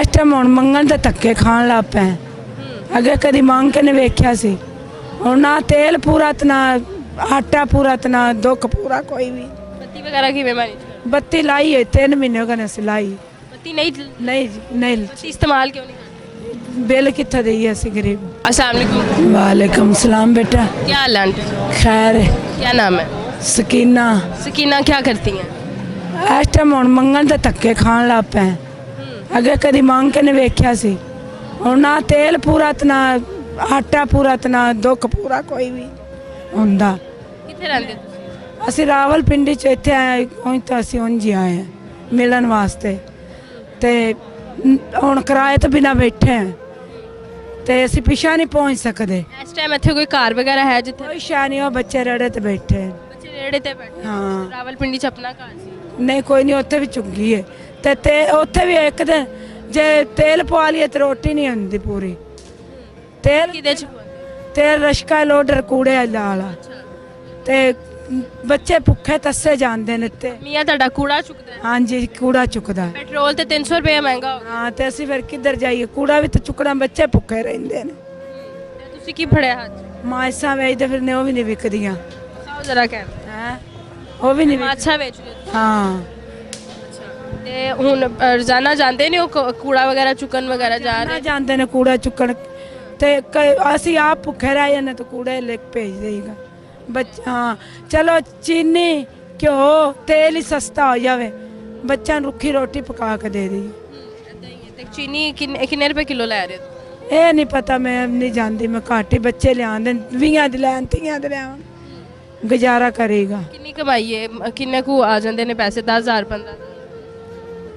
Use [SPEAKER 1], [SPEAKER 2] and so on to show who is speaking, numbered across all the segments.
[SPEAKER 1] इस टाइम हुण मंगण ते धक्के खाण लग पे। अगे कदी मंग के नहीं वेख्या सी। हुण ना तेल पूरा ते ना आटा पूरा ते ना दुख पूरा कोई भी।
[SPEAKER 2] बत्ती वगैरह किवें मैनेज कर?
[SPEAKER 1] बत्ती लाई है 3 महीने हो गए असीं लाई।
[SPEAKER 2] बत्ती नहीं
[SPEAKER 1] नहीं जी नहीं
[SPEAKER 2] बत्ती इस्तेमाल क्यों नहीं करते?
[SPEAKER 1] बिल कित्थे देइए असीं गरीब।
[SPEAKER 2] अस्सलाम वालेकुम।
[SPEAKER 1] वालेकुम सलाम बेटा।
[SPEAKER 2] क्या हाल है आंटी?
[SPEAKER 1] खैर है।
[SPEAKER 2] क्या नाम है?
[SPEAKER 1] सकीना।
[SPEAKER 2] सकीना क्या करती हैं?
[SPEAKER 1] इस टाइम हुण मंगण ते धक्के खाण लग पे। अगे कदी मंग के नहीं वेख्या सी। हुण ना तेल पूरा ते ना आटा पूरा ते ना दुख पूरा कोई भी हुंदा।
[SPEAKER 2] कित्थे रहंदे तुसीं?
[SPEAKER 1] ਅਸੀਂ ਰਾਵਲਪਿੰਡੀ ਚ ਇੱਥੇ ਆਏ ਹੁਣ ਤਾਂ ਅਸੀਂ ਉਂਝ ਹੀ ਆਏ ਹਾਂ ਮਿਲਣ ਵਾਸਤੇ ਤੇ ਹੁਣ ਕਿਰਾਏ ਤੋਂ ਬਿਨਾ ਬੈਠੇ ਹਾਂ ਤੇ ਅਸੀਂ ਪਿਛਾ ਨਹੀਂ ਪਹੁੰਚ ਸਕਦੇ।
[SPEAKER 2] इस टाइम इत्थे कोई कार वगैरह है जिथे
[SPEAKER 1] ਕੋਈ ਸ਼ਾ ਨਹੀਂ ਉਹ ਬੱਚੇ ਰੜੇ ਤੇ ਬੈਠੇ ਹਨ।
[SPEAKER 2] बच्चे नेड़े ते बैठे?
[SPEAKER 1] ਹਾਂ
[SPEAKER 2] रावलपिंडी च अपना घर सी?
[SPEAKER 1] ਨਹੀਂ ਕੋਈ ਨਹੀਂ ਉੱਥੇ ਵੀ ਚੁੱਗੀ ਹੈ ਤੇ ਉੱਥੇ ਵੀ ਇੱਕ ਦਿਨ ਜੇ ਤੇਲ ਪਵਾ ਲਈਏ ਤੇ ਰੋਟੀ ਨਹੀਂ ਹੁੰਦੀ ਪੂਰੀ। ਤੇਲ
[SPEAKER 2] किदे च पौंदे?
[SPEAKER 1] ਤੇਲ ਰਸ਼ਕਾ ਲੋਡਰ ਕੂੜੇ ਵਾਲਾ ਤੇ ਬੱਚੇ ਭੁੱਖੇ ਤੱਸੇ ਜਾਂਦੇ ਨੇ ਤੇ
[SPEAKER 2] मियाँ तुहाडा कूड़ा चुकदा है?
[SPEAKER 1] ਹਾਂਜੀ ਕੂੜਾ ਚੁੱਕਦਾ।
[SPEAKER 2] पेट्रोल ते 300 रुपया महंगा हो गया।
[SPEAKER 1] ਹਾਂ ਤੇ ਅਸੀਂ ਫਿਰ ਕਿੱਧਰ ਜਾਈਏ ਕੂੜਾ ਵੀ ਤੇ ਚੁੱਕਣਾ ਬੱਚੇ ਭੁੱਖੇ ਰਹਿੰਦੇ ਨੇ।
[SPEAKER 2] ते तुसीं की फड़िया हाथ च?
[SPEAKER 1] ਮਾਇਸਾਂ ਵੇਚਦੇ ਫਿਰ ਨੇ ਉਹ ਵੀ ਨਹੀਂ ਵਿਕਦੀਆਂ
[SPEAKER 2] दिखाओ जरा कैमरा।
[SPEAKER 1] ਹੈ ਉਹ ਵੀ ਨਹੀਂ
[SPEAKER 2] अच्छा बेच रहे हो?
[SPEAKER 1] ਹਾਂ
[SPEAKER 2] ਤੇ ਹੁਣ ਰੋਜ਼ਾਨਾ ਜਾਂਦੇ ਨੇ ਉਹ ਕੂੜਾ ਵਗੈਰਾ ਚੁੱਕਣ ਵਗੈਰਾ ਜਾ
[SPEAKER 1] ਨਾ
[SPEAKER 2] ਰਹੇ?
[SPEAKER 1] ਜਾਂਦੇ ਨੇ ਕੂੜਾ ਚੁੱਕਣ ਤੇ ਅਸੀਂ ਆਪ ਭੁੱਖੇ ਰਹਿ ਜਾਂਦੇ ਤੇ ਕੂੜੇ ਲੈ ਕੇ ਭੇਜ ਦੇਈਗਾ ਬੱਚਾ। ਹਾਂ ਚਲੋ ਚੀਨੀ ਘਿਓ ਤੇਲ ਹੀ ਸਸਤਾ ਹੋ ਜਾਵੇ ਬੱਚਿਆਂ ਨੂੰ ਰੁੱਖੀ ਰੋਟੀ ਪਕਾ ਕੇ ਦੇ ਦੇਈਏ।
[SPEAKER 2] ਏਦਾਂ ਹੀ ਹੈ। ਤੇ ਚੀਨੀ ਕਿੰਨੇ ਰੁਪਏ ਕਿਲੋ ਲੈ ਰਹੇ ਹੋ?
[SPEAKER 1] ਇਹ ਨਹੀਂ ਪਤਾ ਮੈਂ ਨਹੀਂ ਜਾਂਦੀ ਮੈਂ ਘੱਟ ਹੀ ਬੱਚੇ ਲਿਆਉਂਦੇ 20 ਦੇ ਲੈਣ 30 ਦੇ ਲਿਆਉਣ ਗੁਜ਼ਾਰਾ ਕਰੇਗਾ।
[SPEAKER 2] ਕਿੰਨੀ ਕਮਾਈ ਹੈ? ਕਿੰਨੇ ਕੁ ਆ ਜਾਂਦੇ ਨੇ ਪੈਸੇ? 10,000 15,000?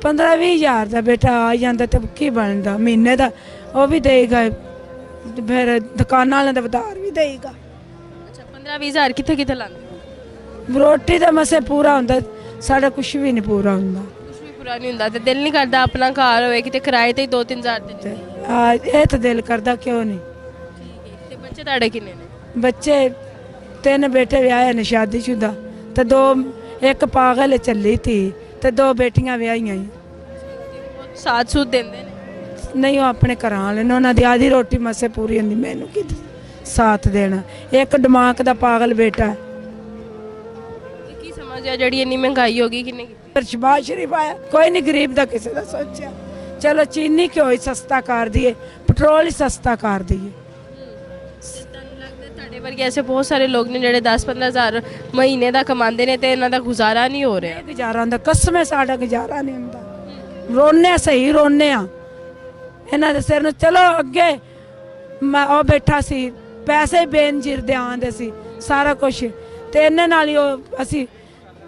[SPEAKER 1] 15-20 ਹਜ਼ਾਰ ਦਾ ਬੇਟਾ ਆ ਜਾਂਦਾ ਤੇ ਕੀ ਬਣਦਾ ਮਹੀਨੇ ਦਾ ਉਹ ਵੀ ਦੇਗਾ ਫਿਰ ਦੁਕਾਨਾਂ ਵਾਲਿਆਂ ਦਾ ਉਧਾਰ ਵੀ ਦੇਗਾ।
[SPEAKER 2] ਅੱਛਾ 15-20 ਹਜ਼ਾਰ ਕਿੱਥੇ ਕਿੱਥੇ ਲਾਉਂਦੇ?
[SPEAKER 1] ਰੋਟੀ ਦਾ ਮਸੇ ਪੂਰਾ ਹੁੰਦਾ ਸਾਡਾ ਕੁਝ ਵੀ ਨਹੀਂ ਪੂਰਾ ਹੁੰਦਾ।
[SPEAKER 2] ਕੁਝ ਵੀ ਪੂਰਾ ਨਹੀਂ ਹੁੰਦਾ ਤੇ ਦਿਲ ਨਹੀਂ ਕਰਦਾ ਆਪਣਾ ਘਰ ਹੋਵੇ ਕਿਤੇ ਕਿਰਾਏ ਤੇ ਹੀ 2-3 ਹਜ਼ਾਰ ਦੇ
[SPEAKER 1] ਤੇ ਇਹ ਤਾਂ ਦਿਲ ਕਰਦਾ ਕਿਉਂ ਨਹੀਂ।
[SPEAKER 2] ਤੇ ਬੱਚੇ ਤੁਹਾਡੇ ਕਿੰਨੇ ਨੇ?
[SPEAKER 1] ਬੱਚੇ 3 ਬੇਟੇ ਵਿਆਹੇ ਨੇ ਸ਼ਾਦੀशुदा ਤੇ 2 ਇੱਕ ਪਾਗਲ ਚੱਲੀ ਥੀ ਤੇ 2 ਬੇਟੀਆਂ ਵਿਆਹੀਆਂ ਹੀ
[SPEAKER 2] ਸਾਥ ਸੂਤ ਦਿੰਦੇ ਨੇ?
[SPEAKER 1] ਨਹੀਂ ਉਹ ਆਪਣੇ ਘਰਾਂ ਵਾਲੇ ਨੇ ਉਹਨਾਂ ਦੀ ਆधी ਰੋਟੀ ਮਸੇ ਪੂਰੀ ਹੁੰਦੀ ਮੈਨੂੰ ਕੀ ਸਾਥ ਦੇਣਾ। ਇੱਕ ਦਿਮਾਗ ਦਾ ਪਾਗਲ ਬੇਟਾ ਹੈ।
[SPEAKER 2] ਤੇ ਕੀ ਸਮਝ ਆ ਜਿਹੜੀ ਇੰਨੀ ਮਹਿੰਗਾਈ ਹੋ ਗਈ ਕਿੰਨੇ ਕੀਤੀ?
[SPEAKER 1] ਪਰ ਸ਼ਬਾਜ਼ ਸ਼ਰੀਫ ਆਇਆ ਕੋਈ ਨਹੀਂ ਗਰੀਬ ਦਾ ਕਿਸੇ ਦਾ ਸੋਚਿਆ। ਚਲੋ ਚੀਨੀ ਘਿਓ ਹੀ ਸਸਤਾ ਕਰ ਦਈਏ ਪੈਟਰੋਲ ਹੀ ਸਸਤਾ ਕਰ ਦਈਏ।
[SPEAKER 2] ਤੁਹਾਨੂੰ ਲੱਗਦਾ ਤੁਹਾਡੇ ਵਰਗੇ ਐਸੇ ਬਹੁਤ ਸਾਰੇ ਲੋਕ ਨੇ ਜਿਹੜੇ 10-15 ਹਜ਼ਾਰ ਮਹੀਨੇ ਦਾ ਕਮਾਉਂਦੇ ਨੇ ਤੇ ਇਹਨਾਂ ਦਾ ਗੁਜ਼ਾਰਾ ਨਹੀਂ ਹੋ ਰਿਹਾ?
[SPEAKER 1] ਗੁਜ਼ਾਰਾ ਹੁੰਦਾ ਕਸਮ ਹੈ ਸਾਡਾ ਗੁਜ਼ਾਰਾ ਨਹੀਂ ਹੁੰਦਾ। ਰੋਨੇ ਸਹੀ ਰੋਨੇ ਆ ਇਹਨਾਂ ਦੇ ਸਿਰ ਨੂੰ। ਚਲੋ ਅੱਗੇ ਮੈਂ ਉਹ ਬੈਠਾ ਸੀ ਪੈਸੇ ਬੇਨਜ਼ੀਰ ਦੇ ਆਉਂਦੇ ਸੀ ਸਾਰਾ ਕੁਝ ਤੇ ਇਹਨਾਂ ਨਾਲ ਹੀ ਉਹ ਅਸੀਂ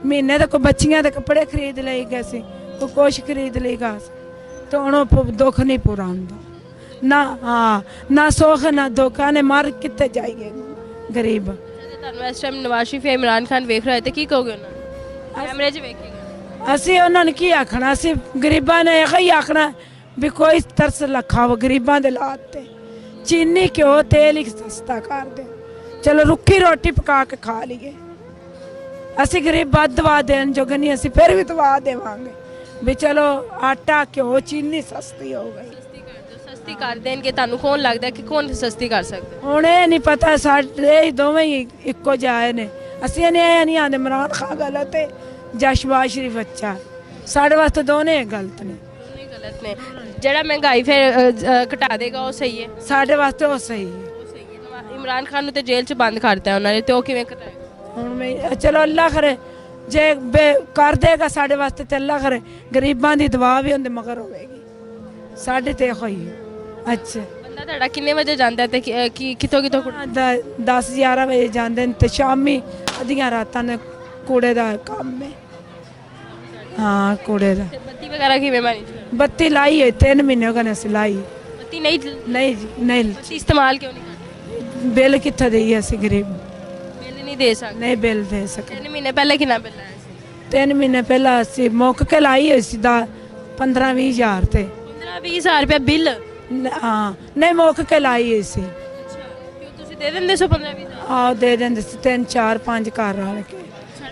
[SPEAKER 1] ਮਹੀਨੇ ਦੇ ਕੋ ਬੱਚੀਆਂ ਦੇ ਕੱਪੜੇ ਖਰੀਦ ਲਈ ਗਏ ਸੀ ਕੋਈ ਕੁਛ ਖਰੀਦ ਲਈਗਾ ਤੇ ਹੁਣ ਉਹ ਦੁੱਖ ਨਹੀਂ ਪੂਰਾ ਹੁੰਦਾ ਨਾ। ਹਾਂ ਨਾ ਸੁੱਖ ਨਾ ਦੁੱਖ ਨੇ ਮਰ ਕਿੱਥੇ ਜਾਈਏ ਗਰੀਬ।
[SPEAKER 2] ਤੁਹਾਨੂੰ ਇਸ ਟਾਈਮ ਨਵਾਜ਼ ਸ਼ਰੀਫ ਜਾਂ ਇਮਰਾਨ ਖਾਨ ਵੇਖ ਰਹੇ ਤੇ ਕੀ ਕਹੋਗੇ ਉਹਨਾਂ ਨੂੰ? ਕੈਮਰੇ 'ਚ ਵੇਖੇਗਾ?
[SPEAKER 1] ਅਸੀਂ ਉਹਨਾਂ ਨੂੰ ਕੀ ਆਖਣਾ ਅਸੀਂ ਗਰੀਬਾਂ ਨੇ ਇਹੋ ਹੀ ਆਖਣਾ ਵੀ ਕੋਈ ਤਰਸ ਲੱਖਾ ਵਾ ਗਰੀਬਾਂ ਦੇ ਲਾਤ ਤੇ ਚੀਨੀ ਘਿਓ ਤੇਲ ਹੀ ਸਸਤਾ ਕਰ ਦੇ। ਚਲੋ ਰੁੱਖੀ ਰੋਟੀ ਪਕਾ ਕੇ ਖਾ ਲਈਏ। ਅਸੀਂ ਗਰੀਬ ਵੱਧ ਦਵਾ ਦੇਣ ਜੋਗੇ ਨਹੀਂ ਅਸੀਂ ਫਿਰ ਵੀ ਦਵਾ ਦੇਵਾਂਗੇ ਵੀ ਚਲੋ ਆਟਾ ਘਿਓ ਚੀਨੀ ਸਸਤੀ ਹੋ ਗਈ।
[SPEAKER 2] ਸਸਤੀ ਕਰ ਦੇਣਗੇ ਤੁਹਾਨੂੰ ਕੌਣ ਲੱਗਦਾ ਕਿ ਕੌਣ ਸਸਤੀ ਕਰ ਸਕਦਾ?
[SPEAKER 1] ਹੁਣ ਇਹ ਨਹੀਂ ਪਤਾ ਸਾਡੇ ਹੀ ਦੋਵੇਂ ਹੀ ਇੱਕੋ ਜਿਹੇ ਨੇ। ਅਸੀਂ ਨਹੀਂ ਆਂਦੇ ਇਮਰਾਨ ਖਾਨ ਗਲਤ ਹੈ ਜਾਂ ਸ਼ਬਾਜ਼ ਸ਼ਰੀਫ ਅੱਛਾ। ਸਾਡੇ ਵਾਸਤੇ ਦੋਨੇ ਗਲਤ ਨੇ।
[SPEAKER 2] ਦੋਨੇ ਗਲਤ ਨੇ। ਜਿਹੜਾ ਮਹਿੰਗਾਈ ਫਿਰ ਘਟਾ ਦੇਗਾ ਉਹ ਸਹੀ ਹੈ?
[SPEAKER 1] ਸਾਡੇ ਵਾਸਤੇ ਉਹ ਸਹੀ ਹੈ।
[SPEAKER 2] ਇਮਰਾਨ ਖਾਨ ਨੂੰ ਤੇ ਜੇਲ੍ਹ 'ਚ ਬੰਦ ਕਰਤਾ ਉਹਨਾਂ ਨੇ ਤੇ ਉਹ ਕਿਵੇਂ ਘਟਾਏ?
[SPEAKER 1] ਹੁਣ ਮੈਂ ਚਲੋ ਅੱਲਾ ਕਰੇ ਜੇ ਕਰ ਦੇਗਾ ਸਾਡੇ ਵਾਸਤੇ ਤੇ ਅੱਲਾ ਕਰੇ ਗਰੀਬਾਂ ਦੀ ਦੁਆ ਵੀ ਹੁੰਦੇ ਮਗਰ ਹੋਵੇਗੀ ਸਾਡੇ ਤੇ ਹੋਈ। ਅੱਛਾ
[SPEAKER 2] ਬੰਦਾ ਤੁਹਾਡਾ ਕਿੰਨੇ ਵਜੇ ਜਾਂਦਾ ਤੇ ਕਿੱਥੋਂ
[SPEAKER 1] 10-11 ਵਜੇ ਜਾਂਦੇ ਨੇ ਤੇ ਸ਼ਾਮੀ ਅੱਧੀਆਂ ਰਾਤਾਂ ਨੇ ਕੂੜੇ ਦਾ ਕੰਮ ਹੈ। ਹਾਂ ਕੂੜੇ ਦਾ।
[SPEAKER 2] ਬੱਤੀ ਵਗੈਰਾ ਕਿਵੇਂ ਮੈਨੇਜ ਕਰਦੇ?
[SPEAKER 1] ਬੱਤੀ ਲਾਈ ਹੈ 3 ਮਹੀਨੇ ਹੋ ਗਏ ਅਸੀਂ ਲਾਈ।
[SPEAKER 2] ਬੱਤੀ ਨਹੀਂ
[SPEAKER 1] ਨਹੀਂ ਜੀ ਨਹੀਂ
[SPEAKER 2] ਬੱਤੀ ਇਸਤੇਮਾਲ ਕਿਉਂ ਨਹੀਂ ਕਰਦੇ?
[SPEAKER 1] ਬਿੱਲ ਕਿੱਥੇ ਦੇਈਏ ਅਸੀਂ ਗਰੀਬ
[SPEAKER 2] ਬਿੱਲ ਨਹੀਂ ਦੇ ਸਕਦੇ?
[SPEAKER 1] ਨਹੀਂ ਬਿੱਲ ਦੇ ਸਕਦੇ।
[SPEAKER 2] 3 ਮਹੀਨੇ ਪਹਿਲਾਂ ਕਿੰਨਾ ਬਿੱਲ ਆਇਆ ਸੀ?
[SPEAKER 1] 3 ਮਹੀਨੇ ਪਹਿਲਾਂ ਅਸੀਂ ਮੁੱਕ ਕੇ ਲਾਈ ਹੋਈ ਸੀ 15-20 ਹਜ਼ਾਰ ਤੇ
[SPEAKER 2] 15-20 ਹਜ਼ਾਰ ਰੁਪਏ ਬਿੱਲ?
[SPEAKER 1] ਹਾਂ ਨਹੀਂ ਮੁੱਕ ਕੇ ਲਾਈ ਹੋਈ ਸੀ।
[SPEAKER 2] ਅੱਛਾ ਕਿਉਂ ਤੁਸੀਂ ਦੇ ਦਿੰਦੇ ਸੋ 15-20 ਹਜ਼ਾਰ?
[SPEAKER 1] ਆਹ ਦੇ ਦਿੰਦੇ ਸੀ 3-4-5 ਘਰ ਰਲ ਕੇ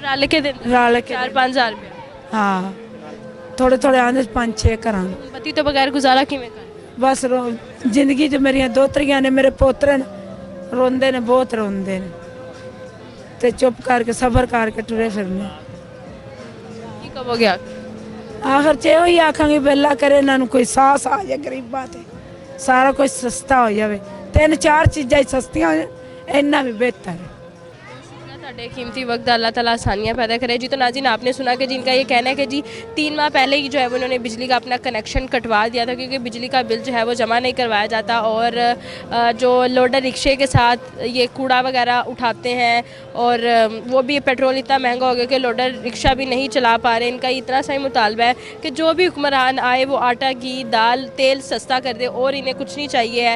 [SPEAKER 2] ਰਲ ਕੇ ਦਿੰਦੇ?
[SPEAKER 1] ਰਲ ਕੇ
[SPEAKER 2] 4-5 ਹਜ਼ਾਰ ਰੁਪਏ?
[SPEAKER 1] ਹਾਂ थोड़े थोड़े आंदे 5-6 घर
[SPEAKER 2] ਬੱਤੀ ਤੋਂ ਬਗੈਰ ਗੁਜ਼ਾਰਾ ਕਿਵੇਂ ਕਰ
[SPEAKER 1] बस जिंदगी च मेरिया दोतरियां ने मेरे पोतरे ने रोंदे ने बहुत रोंदे ने ते चुप करके सबर करके टुरे फिरने
[SPEAKER 2] ਕੀ ਕਹੋਗੇ
[SPEAKER 1] आखिर च यो ही आखांगे बेला करे इन्हों कोई साहस आ जाए गरीबा ते सारा कुछ सस्ता हो जाए 3-4 चीज़ा सस्तियां हो जाए इन्ना भी बेहतर है
[SPEAKER 2] ਤੁਹਾਡੇ कीमती वक्त अल्लाह ताला आसानियाँ पैदा करे जी। तो नाज़रीन आपने सुना कि जिनका ये कहना है कि जी 3 माह पहले ही जो है वो उन्होंने बिजली का अपना कनेक्शन कटवा दिया था क्योंकि बिजली का बिल जो है वो जमा नहीं करवाया जाता और जो लोडर रिक्शे के साथ ये कूड़ा वगैरह उठाते हैं और वो भी पेट्रोल इतना महंगा हो गया कि लोडर रिक्शा भी नहीं चला पा रहे। इनका इतना सही मुतालबा है कि जो भी हुक्मरान आए वो आटा घी दाल तेल सस्ता कर दे और इन्हें कुछ नहीं चाहिए है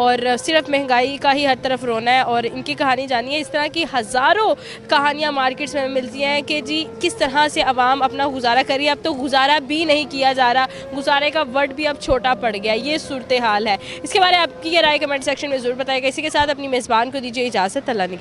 [SPEAKER 2] और सिर्फ महंगाई का ही हर तरफ रोना है। और इनकी कहानी जानिए, इस तरह की हज़ारों कहानियाँ मार्केट्स में मिलती हैं कि जी किस तरह से आवाम अपना गुजारा करिए। अब तो गुजारा भी नहीं किया जा रहा, गुजारे का वर्ड भी अब छोटा पड़ गया, ये सूरत हाल है। इसके बारे में आपकी ये राय कमेंट सेक्शन में ज़रूर बताइएगा। इसी के साथ अपनी मेज़बान को दीजिए इजाज़त। अल्लाह ने